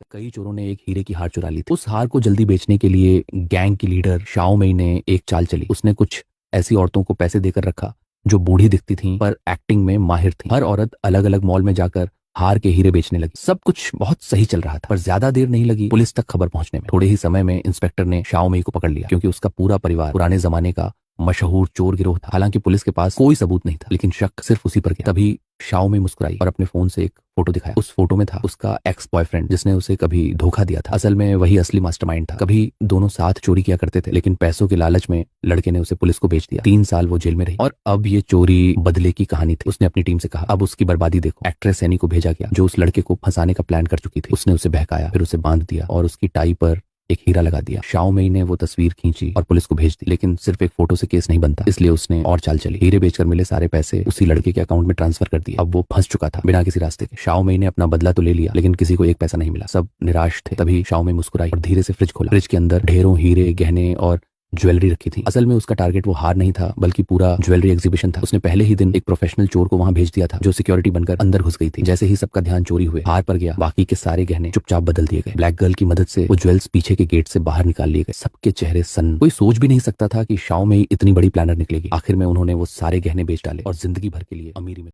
लेकर कई चोरों ने एक हीरे की हार चुरा ली थी। उस हार को जल्दी बेचने के लिए गैंग की लीडर शाओ मेई ने एक चाल चली। उसने कुछ ऐसी औरतों को पैसे देकर रखा जो बूढ़ी दिखती थीं पर एक्टिंग में माहिर थीं। हर औरत अलग अलग मॉल में जाकर हार के हीरे बेचने लगी। सब कुछ बहुत सही चल रहा था, पर ज्यादा देर नहीं लगी पुलिस तक खबर पहुंचने में। थोड़े ही समय में इंस्पेक्टर ने शाओ मेई को पकड़ लिया, क्योंकि उसका पूरा परिवार पुराने जमाने का मशहूर चोर गिरोह था। हालांकि पुलिस के पास कोई सबूत नहीं था, लेकिन शक सिर्फ उसी पर गया। तभी शाओ मेई मुस्कुराई और अपने फोन से एक फोटो दिखाया। उस फोटो में था उसका एक्स बॉयफ्रेंड, जिसने उसे कभी धोखा दिया था। असल में वही असली मास्टरमाइंड था। कभी दोनों साथ चोरी किया करते थे, लेकिन पैसों के लालच में लड़के ने उसे पुलिस को बेच दिया। 3 साल वो जेल में रही और अब ये चोरी बदले की कहानी थी। उसने अपनी टीम से कहा, अब उसकी बर्बादी देखो। एक्ट्रेस सैनी को भेजा गया, जो उस लड़के को फंसाने का प्लान कर चुकी थी। उसने उसे बहकाया, फिर उसे बांध दिया और उसकी टाई पर एक हीरा लगा दिया। शाओ मेई ने वो तस्वीर खींची और पुलिस को भेज दी, लेकिन सिर्फ एक फोटो से केस नहीं बनता, इसलिए उसने और चाल चली। हीरे बेचकर मिले सारे पैसे उसी लड़के के अकाउंट में ट्रांसफर कर दिए। अब वो फंस चुका था बिना किसी रास्ते के। शाओ मेई ने अपना बदला तो ले लिया, लेकिन किसी को एक पैसा नहीं मिला। सब निराश थे। तभी शाओ मेई मुस्कुराई और धीरे से फ्रिज खोला। फ्रिज के अंदर ढेरों हीरे, गहने और ज्वेलरी रखी थी। असल में उसका टारगेट वो हार नहीं था, बल्कि पूरा ज्वेलरी एग्जीबिशन था। उसने पहले ही दिन एक प्रोफेशनल चोर को वहां भेज दिया था, जो सिक्योरिटी बनकर अंदर घुस गई थी। जैसे ही सबका ध्यान चोरी हुए हार पर गया, बाकी के सारे गहने चुपचाप बदल दिए गए। ब्लैक गर्ल की मदद से वो ज्वेल्स पीछे के गेट से बाहर निकाल लिए गए। सबके चेहरे सन्न। कोई सोच भी नहीं सकता था कि शाओ मेई इतनी बड़ी प्लानर निकलेगी। आखिर में उन्होंने वो सारे गहने बेच डाले और जिंदगी भर के लिए अमीरी में